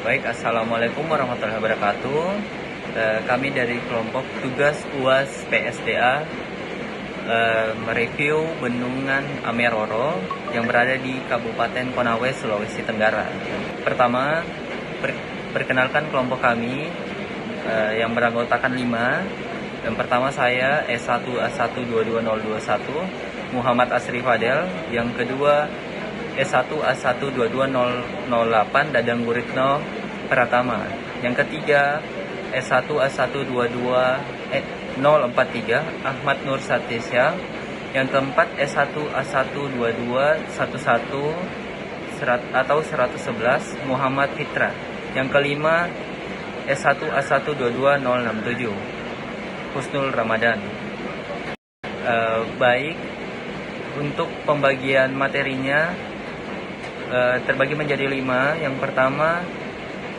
Baik, Assalamualaikum warahmatullahi wabarakatuh. Kami dari kelompok tugas UAS PSDA mereview Bendungan Ameroro yang berada di Kabupaten Konawe, Sulawesi Tenggara. Pertama, perkenalkan kelompok kami yang beranggotakan 5. Yang pertama saya S1 A1 22021 Muhammad Asri Fadel. Yang kedua S1 A1 22008 Dadang Guritno Pratama. Yang ketiga S1 A1 043 Ahmad Nur Satisya. Yang keempat S1 A1 2211 atau 111 Muhammad Fitra. Yang kelima S1 A1 22067 Husnul Ramadan. Baik, untuk pembagian materinya terbagi menjadi 5. Yang pertama,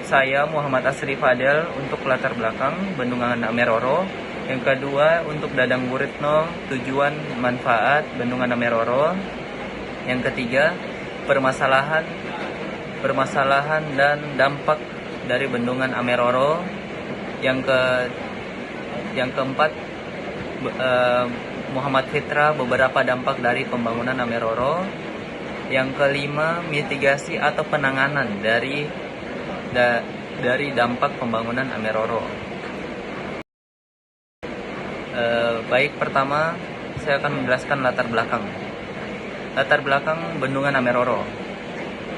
saya Muhammad Asri Fadel untuk latar belakang Bendungan Ameroro. Yang kedua, untuk Dadang Guritno, tujuan manfaat Bendungan Ameroro. Yang ketiga, permasalahan dan dampak dari Bendungan Ameroro. Yang keempat, Muhammad Fitra, beberapa dampak dari pembangunan Ameroro. Yang kelima, mitigasi atau penanganan dari dampak pembangunan Ameroro. Baik, pertama saya akan menjelaskan latar belakang. Latar belakang Bendungan Ameroro.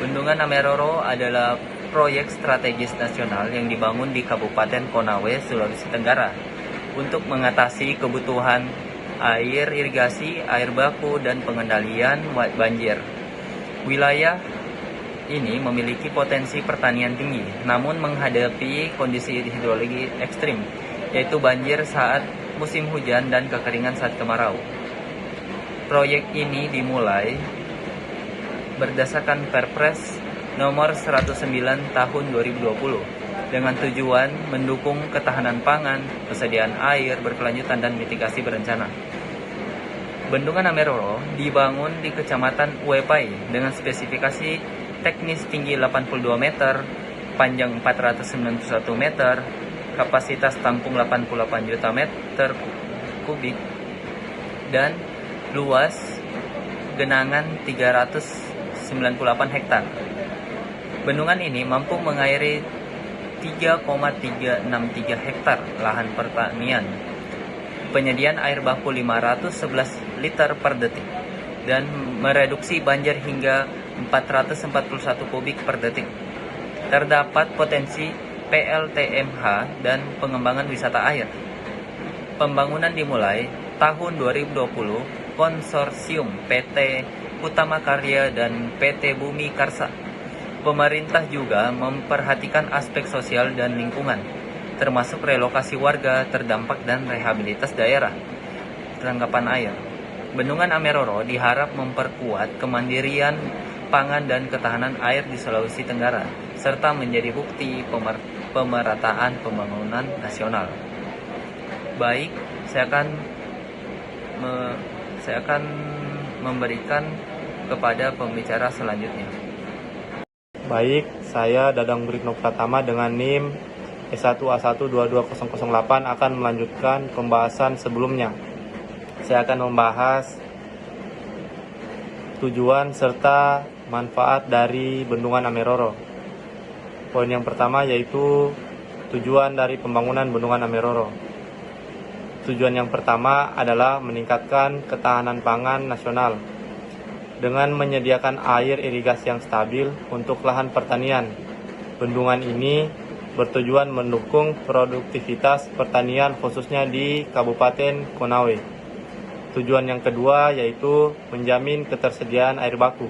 Bendungan Ameroro adalah proyek strategis nasional yang dibangun di Kabupaten Konawe, Sulawesi Tenggara untuk mengatasi kebutuhan air irigasi, air baku, dan pengendalian banjir. Wilayah ini memiliki potensi pertanian tinggi, namun menghadapi kondisi hidrologi ekstrim, yaitu banjir saat musim hujan dan kekeringan saat kemarau. Proyek ini dimulai berdasarkan Perpres nomor 109 tahun 2020 dengan tujuan mendukung ketahanan pangan, persediaan air berkelanjutan, dan mitigasi berencana. Bendungan Ameroro dibangun di Kecamatan Uepai dengan spesifikasi teknis tinggi 82 meter, panjang 491 meter, kapasitas tampung 88 juta meter kubik, dan luas genangan 398 hektar. Bendungan ini mampu mengairi 3,363 hektar lahan pertanian, penyediaan air baku 511 liter per detik, dan mereduksi banjir hingga 441 kubik per detik. Terdapat potensi PLTMH dan pengembangan wisata air. Pembangunan dimulai tahun 2020 konsorsium PT Utama Karya dan PT Bumi Karsa. Pemerintah juga memperhatikan aspek sosial dan lingkungan, termasuk relokasi warga terdampak dan rehabilitas daerah tangkapan air. Bendungan Ameroro diharap memperkuat kemandirian pangan dan ketahanan air di Sulawesi Tenggara, serta menjadi bukti pemerataan pembangunan nasional. Baik, saya akan memberikan kepada pembicara selanjutnya. Baik, saya Dadang Guritno Pratama dengan NIM S1A1 22008 akan melanjutkan pembahasan sebelumnya. Saya akan membahas tujuan serta manfaat dari Bendungan Ameroro. Poin yang pertama yaitu tujuan dari pembangunan Bendungan Ameroro. Tujuan yang pertama adalah meningkatkan ketahanan pangan nasional dengan menyediakan air irigasi yang stabil untuk lahan pertanian. Bendungan ini bertujuan mendukung produktivitas pertanian khususnya di Kabupaten Konawe. Tujuan yang kedua yaitu menjamin ketersediaan air baku.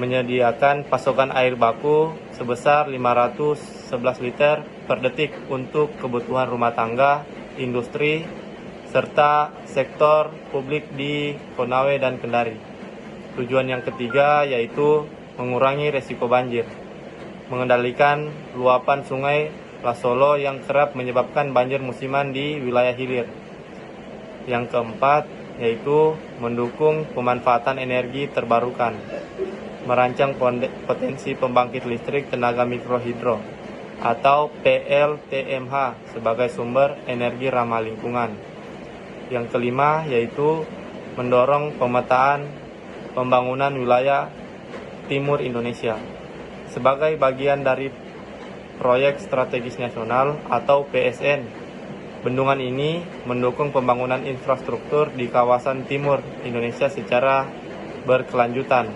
Menyediakan pasokan air baku sebesar 511 liter per detik untuk kebutuhan rumah tangga, industri, serta sektor publik di Konawe dan Kendari. Tujuan yang ketiga yaitu mengurangi resiko banjir, mengendalikan luapan sungai Lasolo yang kerap menyebabkan banjir musiman di wilayah hilir. Yang keempat yaitu mendukung pemanfaatan energi terbarukan. merancang potensi pembangkit listrik tenaga mikrohidro atau PLTMH sebagai sumber energi ramah lingkungan. Yang kelima yaitu mendorong pemetaan pembangunan wilayah timur Indonesia sebagai bagian dari proyek strategis nasional atau PSN. Bendungan ini mendukung pembangunan infrastruktur di kawasan timur Indonesia secara berkelanjutan.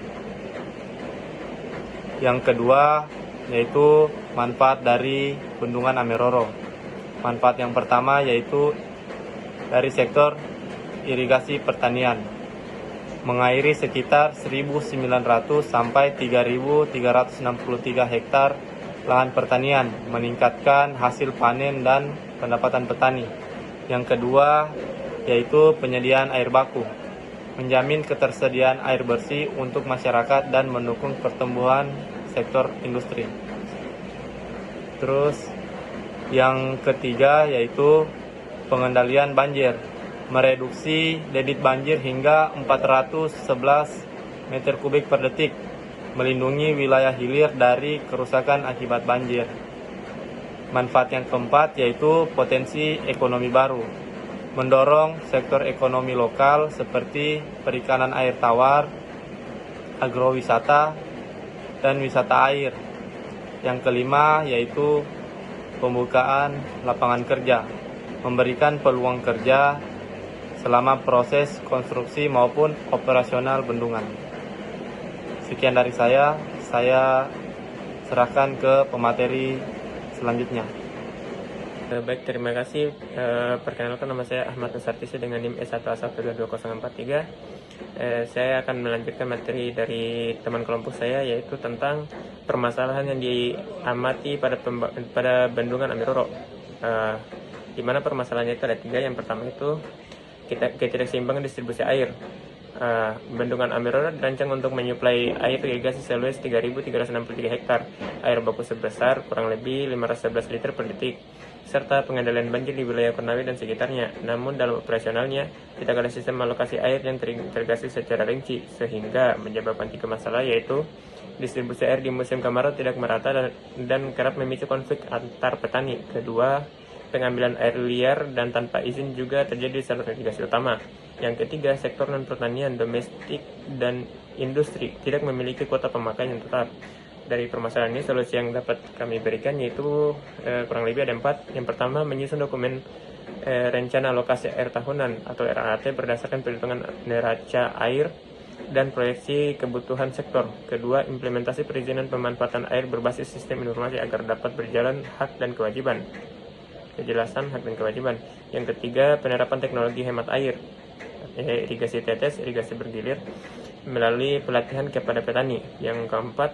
Yang kedua yaitu manfaat dari Bendungan Ameroro. Manfaat yang pertama yaitu dari sektor irigasi pertanian, mengairi sekitar 1.900 sampai 3.363 hektar lahan pertanian, meningkatkan hasil panen dan pendapatan petani. Yang kedua yaitu penyediaan air baku, menjamin ketersediaan air bersih untuk masyarakat dan mendukung pertumbuhan sektor industri. Terus yang ketiga yaitu pengendalian banjir, mereduksi debit banjir hingga 411 meter kubik per detik, melindungi wilayah hilir dari kerusakan akibat banjir. Manfaat yang keempat yaitu potensi ekonomi baru, mendorong sektor ekonomi lokal seperti perikanan air tawar, agrowisata, dan wisata air. Yang kelima yaitu pembukaan lapangan kerja, memberikan peluang kerja selama proses konstruksi maupun operasional bendungan. Sekian dari saya serahkan ke pemateri selanjutnya. Baik, terima kasih. Perkenalkan, nama saya Ahmad Nusartisi dengan NIM S1A1222043. Saya akan melanjutkan materi dari teman kelompok saya, yaitu tentang permasalahan yang diamati pada Bendungan Ameroro. Di mana permasalahannya itu ada tiga. Yang pertama itu ketidakseimbangan distribusi air. Bendungan Ameroro dirancang untuk menyuplai air irigasi seluas 3.363 hektar, air baku sebesar kurang lebih 511 liter per detik, serta pengendalian banjir di wilayah Konawe dan sekitarnya. Namun dalam operasionalnya tidak ada sistem alokasi air yang terintegrasi secara rinci, sehingga menyebabkan tiga masalah, yaitu distribusi air di musim kemarau tidak merata dan kerap memicu konflik antar petani. Kedua, pengambilan air liar dan tanpa izin juga terjadi di saluran irigasi utama. Yang ketiga, sektor non-pertanian, domestik, dan industri tidak memiliki kuota pemakaian yang tetap. Dari permasalahan ini, solusi yang dapat kami berikan yaitu kurang lebih ada 4. Yang pertama, menyusun dokumen rencana alokasi air tahunan atau RAT berdasarkan perhitungan neraca air dan proyeksi kebutuhan sektor. Kedua, implementasi perizinan pemanfaatan air berbasis sistem informasi agar dapat berjalan hak dan kewajiban. Kejelasan hak dan kewajiban. Yang ketiga, penerapan teknologi hemat air, irigasi tetes, irigasi bergilir melalui pelatihan kepada petani. Yang keempat,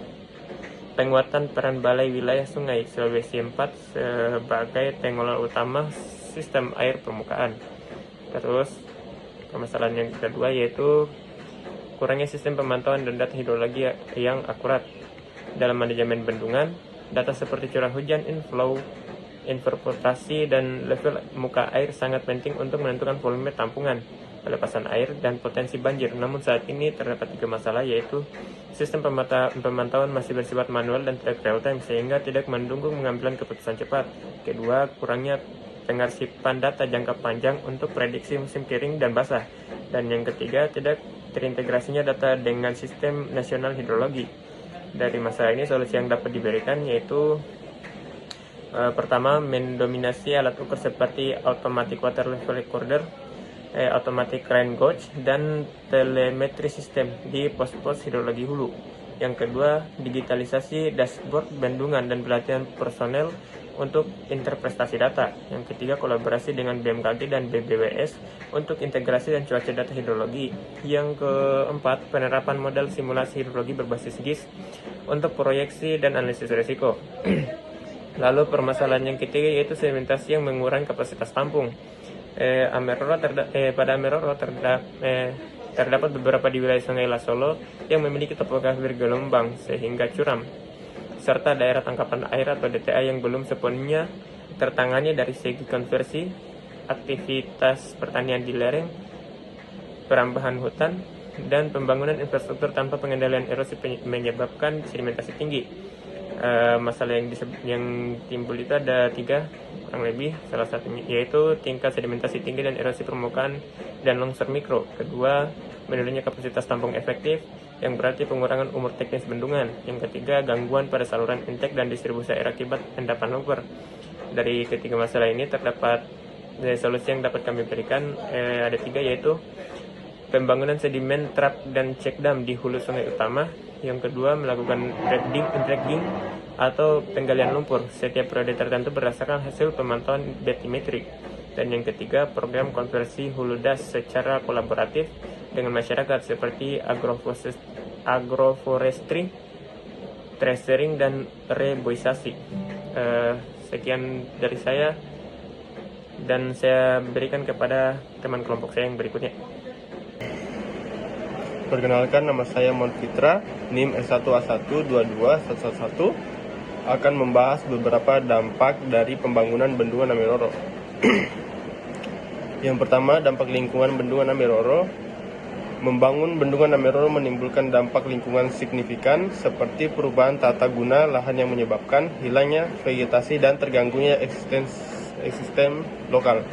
penguatan peran Balai Wilayah Sungai Sulawesi 4 sebagai pengelola utama sistem air permukaan. Terus permasalahan yang kedua yaitu kurangnya sistem pemantauan dan data hidrologi yang akurat dalam manajemen bendungan. Data seperti curah hujan, inflow, infiltrasi, dan level muka air sangat penting untuk menentukan volume tampungan, pelepasan air, dan potensi banjir. Namun saat ini terdapat tiga masalah, yaitu sistem pemantauan masih bersifat manual dan tidak real time, sehingga tidak mendukung pengambilan keputusan cepat. Kedua, kurangnya pengarsipan data jangka panjang untuk prediksi musim kering dan basah. Dan yang ketiga, tidak terintegrasinya data dengan sistem nasional hidrologi. Dari masalah ini, solusi yang dapat diberikan yaitu pertama, mendominasi alat ukur seperti automatic water level recorder, automatic rain gauge, dan telemetri sistem di pos-pos hidrologi hulu. Yang kedua, digitalisasi dashboard bendungan dan pelatihan personel untuk interpretasi data. Yang ketiga, kolaborasi dengan BMKG dan BBWS untuk integrasi dan cuaca data hidrologi. Yang keempat, penerapan model simulasi hidrologi berbasis GIS untuk proyeksi dan analisis risiko. Lalu permasalahan yang ketiga yaitu sedimentasi yang mengurangi kapasitas tampung. Pada Ameroro terdapat beberapa di wilayah Sungai Lasolo yang memiliki topografi bergelombang sehingga curam, serta daerah tangkapan air atau DTA yang belum sepenuhnya tertangani dari segi konversi, aktivitas pertanian di lereng, perambahan hutan, dan pembangunan infrastruktur tanpa pengendalian erosi menyebabkan sedimentasi tinggi. Masalah yang timbul itu ada 3 kurang lebih, salah satunya yaitu tingkat sedimentasi tinggi dan erosi permukaan dan longsor mikro. Kedua, menurunnya kapasitas tampung efektif yang berarti pengurangan umur teknis bendungan. Yang ketiga, gangguan pada saluran intake dan distribusi air akibat endapan longsor. Dari ketiga masalah ini terdapat solusi yang dapat kami berikan, ada 3, yaitu pembangunan sedimen trap dan check dam di hulu sungai utama. Yang kedua, melakukan dragging atau penggalian lumpur setiap periode tertentu berdasarkan hasil pemantauan batimetrik. Dan yang ketiga, program konversi hulu das secara kolaboratif dengan masyarakat seperti agroforestry, treasuring, dan reboisasi. Sekian dari saya, dan saya berikan kepada teman kelompok saya yang berikutnya. Perkenalkan, nama saya Mon Fitra, NIM S1A1221111, akan membahas beberapa dampak dari pembangunan Bendungan Ameroro. Yang pertama, dampak lingkungan Bendungan Ameroro. Membangun Bendungan Ameroro menimbulkan dampak lingkungan signifikan seperti perubahan tata guna lahan yang menyebabkan hilangnya vegetasi dan terganggunya ekosistem lokal.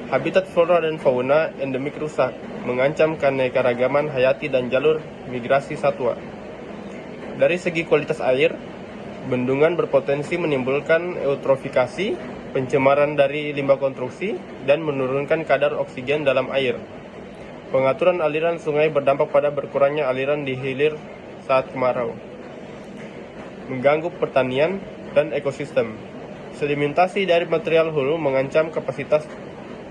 Habitat flora dan fauna endemik rusak, mengancam keanekaragaman hayati dan jalur migrasi satwa. Dari segi kualitas air, bendungan berpotensi menimbulkan eutrofikasi, pencemaran dari limbah konstruksi, dan menurunkan kadar oksigen dalam air. Pengaturan aliran sungai berdampak pada berkurangnya aliran di hilir saat kemarau. Mengganggu pertanian dan ekosistem. Sedimentasi dari material hulu mengancam kapasitas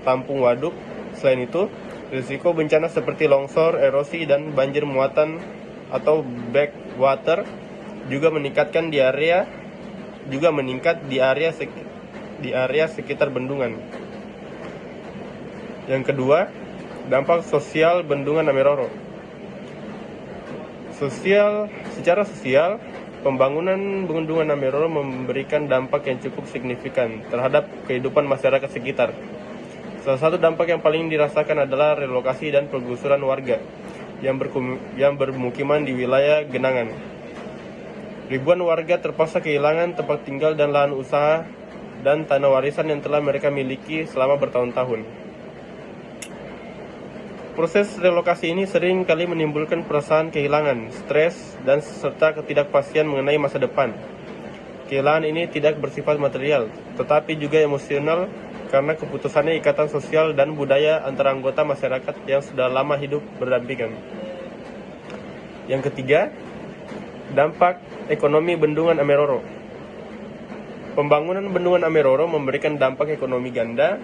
tampung waduk. Selain itu, risiko bencana seperti longsor, erosi, dan banjir muatan atau backwater juga meningkat di area sekitar bendungan. Yang kedua, dampak sosial Bendungan Ameroro. Secara sosial, pembangunan Bendungan Ameroro memberikan dampak yang cukup signifikan terhadap kehidupan masyarakat sekitar. Salah satu dampak yang paling dirasakan adalah relokasi dan penggusuran warga yang bermukiman di wilayah genangan. Ribuan warga terpaksa kehilangan tempat tinggal dan lahan usaha dan tanah warisan yang telah mereka miliki selama bertahun-tahun. Proses relokasi ini sering kali menimbulkan perasaan kehilangan, stres, dan serta ketidakpastian mengenai masa depan. Kehilangan ini tidak bersifat material, tetapi juga emosional karena keputusannya ikatan sosial dan budaya antara anggota masyarakat yang sudah lama hidup berdampingan. Yang ketiga, dampak ekonomi Bendungan Ameroro. Pembangunan Bendungan Ameroro memberikan dampak ekonomi ganda.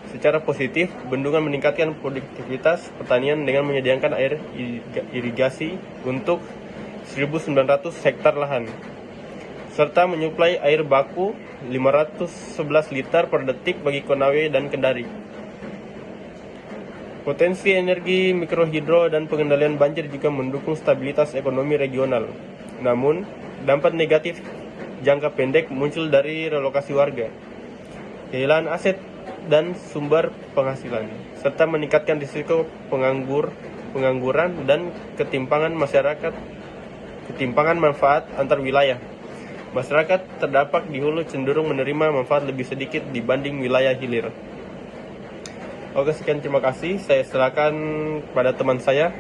Secara positif, bendungan meningkatkan produktivitas pertanian dengan menyediakan air irigasi untuk 1.900 hektar lahan, serta menyuplai air baku 511 liter per detik bagi Konawe dan Kendari. Potensi energi mikrohidro dan pengendalian banjir juga mendukung stabilitas ekonomi regional. Namun, dampak negatif jangka pendek muncul dari relokasi warga, kehilangan aset dan sumber penghasilan, serta meningkatkan risiko pengangguran dan ketimpangan manfaat antar wilayah. Masyarakat terdampak di hulu cenderung menerima manfaat lebih sedikit dibanding wilayah hilir. Oke, sekian, terima kasih. Saya serahkan pada teman saya.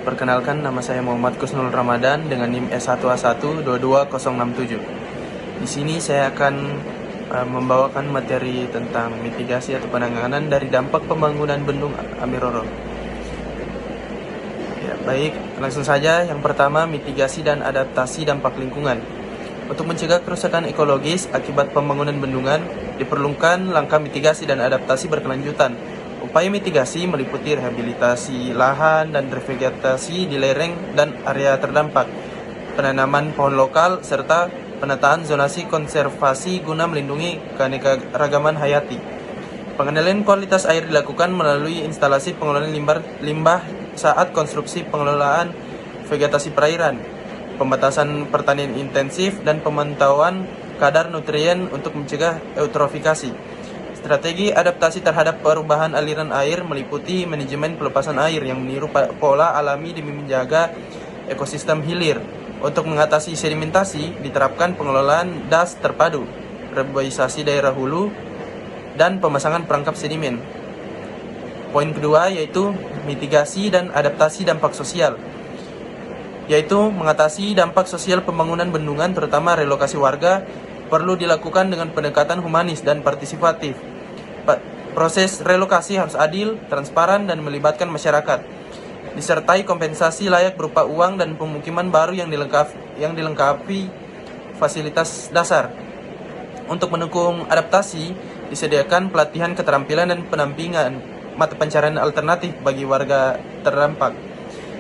Perkenalkan, nama saya Muhammad Kusnul Ramadan dengan NIM S1A1221067. Di sini saya akan membawakan materi tentang mitigasi atau penanganan dari dampak pembangunan Bendung Ameroro. Ya, baik, langsung saja. Yang pertama, mitigasi dan adaptasi dampak lingkungan. Untuk mencegah kerusakan ekologis akibat pembangunan bendungan, diperlukan langkah mitigasi dan adaptasi berkelanjutan. Upaya mitigasi meliputi rehabilitasi lahan dan revegetasi di lereng dan area terdampak, penanaman pohon lokal, serta penataan zonasi konservasi guna melindungi keanekaragaman hayati. Pengendalian kualitas air dilakukan melalui instalasi pengelolaan limbah saat konstruksi pengelolaan vegetasi perairan, pembatasan pertanian intensif, dan pemantauan kadar nutrien untuk mencegah eutrofikasi. Strategi adaptasi terhadap perubahan aliran air meliputi manajemen pelepasan air yang meniru pola alami demi menjaga ekosistem hilir. Untuk mengatasi sedimentasi, diterapkan pengelolaan das terpadu, reboisasi daerah hulu, dan pemasangan perangkap sedimen. Poin kedua yaitu mitigasi dan adaptasi dampak sosial, yaitu mengatasi dampak sosial pembangunan bendungan terutama relokasi warga perlu dilakukan dengan pendekatan humanis dan partisipatif. Proses relokasi harus adil, transparan, dan melibatkan masyarakat. Disertai kompensasi layak berupa uang dan pemukiman baru yang dilengkapi fasilitas dasar. Untuk mendukung adaptasi, disediakan pelatihan keterampilan dan pendampingan mata pencarian alternatif bagi warga terdampak,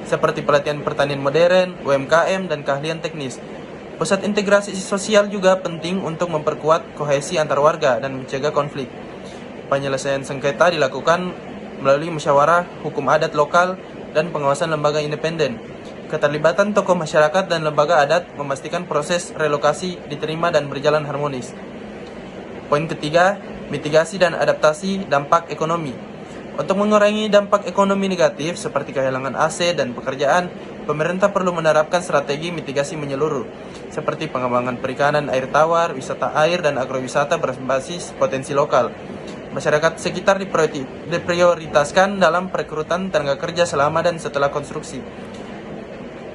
seperti pelatihan pertanian modern, UMKM, dan keahlian teknis. Pusat integrasi sosial juga penting untuk memperkuat kohesi antar warga dan mencegah konflik. Penyelesaian sengketa dilakukan melalui musyawarah hukum adat lokal dan pengawasan lembaga independen. Keterlibatan tokoh masyarakat dan lembaga adat memastikan proses relokasi diterima dan berjalan harmonis. Poin ketiga, mitigasi dan adaptasi dampak ekonomi. Untuk mengurangi dampak ekonomi negatif seperti kehilangan aset dan pekerjaan, pemerintah perlu menerapkan strategi mitigasi menyeluruh, seperti pengembangan perikanan air tawar, wisata air, dan agrowisata berbasis potensi lokal. Masyarakat sekitar diprioritaskan dalam perekrutan tenaga kerja selama dan setelah konstruksi.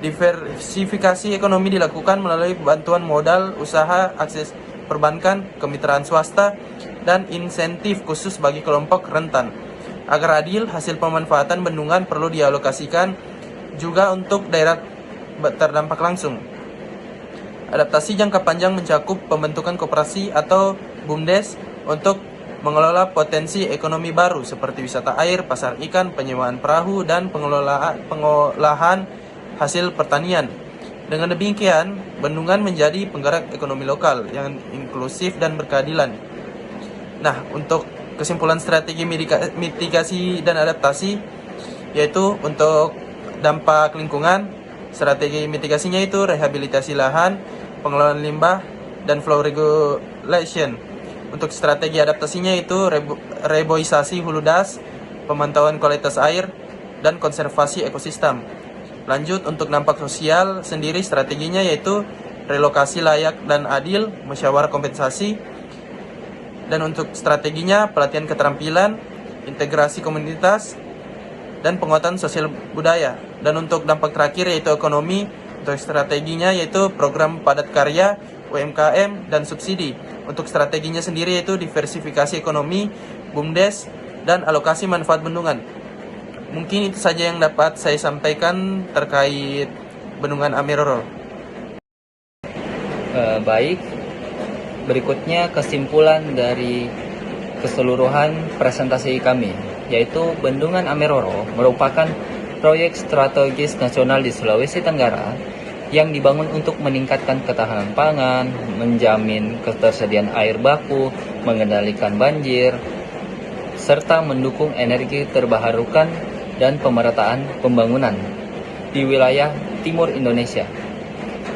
Diversifikasi ekonomi dilakukan melalui bantuan modal, usaha, akses perbankan, kemitraan swasta, dan insentif khusus bagi kelompok rentan. Agar adil, hasil pemanfaatan bendungan perlu dialokasikan juga untuk daerah terdampak langsung. Adaptasi jangka panjang mencakup pembentukan koperasi atau BUMDes untuk mengelola potensi ekonomi baru seperti wisata air, pasar ikan, penyewaan perahu, dan pengolahan hasil pertanian. Dengan demikian, bendungan menjadi penggerak ekonomi lokal yang inklusif dan berkeadilan. Nah, untuk kesimpulan strategi mitigasi dan adaptasi, yaitu untuk dampak lingkungan, strategi mitigasinya itu rehabilitasi lahan, pengelolaan limbah, dan flow regulation. Untuk strategi adaptasinya itu reboisasi hulu das, pemantauan kualitas air, dan konservasi ekosistem. Lanjut, untuk dampak sosial sendiri strateginya yaitu relokasi layak dan adil, musyawarah kompensasi. Dan untuk strateginya pelatihan keterampilan, integrasi komunitas, dan penguatan sosial budaya. Dan untuk dampak terakhir yaitu ekonomi, untuk strateginya yaitu program padat karya, UMKM, dan subsidi. Untuk strateginya sendiri yaitu diversifikasi ekonomi, BUMDes, dan alokasi manfaat bendungan. Mungkin itu saja yang dapat saya sampaikan terkait Bendungan Ameroro. Baik, berikutnya kesimpulan dari keseluruhan presentasi kami, yaitu Bendungan Ameroro merupakan proyek strategis nasional di Sulawesi Tenggara yang dibangun untuk meningkatkan ketahanan pangan, menjamin ketersediaan air baku, mengendalikan banjir, serta mendukung energi terbarukan dan pemerataan pembangunan di wilayah timur Indonesia.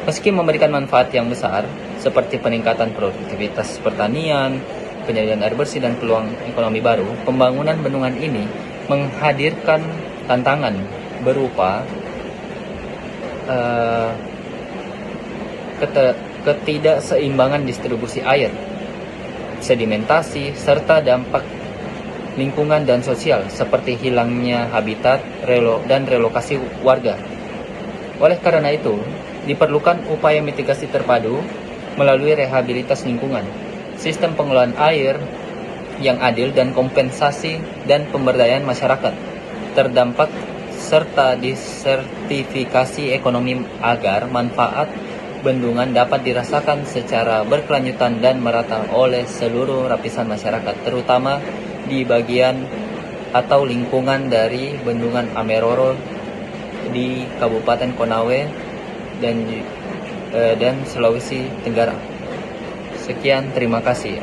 Meski memberikan manfaat yang besar, seperti peningkatan produktivitas pertanian, penyediaan air bersih, dan peluang ekonomi baru, pembangunan bendungan ini menghadirkan tantangan berupa ketidakseimbangan distribusi air, sedimentasi, serta dampak lingkungan dan sosial seperti hilangnya habitat dan relokasi warga. Oleh karena itu, diperlukan upaya mitigasi terpadu melalui rehabilitas lingkungan, sistem pengelolaan air yang adil, dan kompensasi dan pemberdayaan masyarakat terdampak, serta disertifikasi ekonomi agar manfaat bendungan dapat dirasakan secara berkelanjutan dan merata oleh seluruh lapisan masyarakat, terutama di bagian atau lingkungan dari Bendungan Ameroro di Kabupaten Konawe dan Sulawesi Tenggara. Sekian, terima kasih.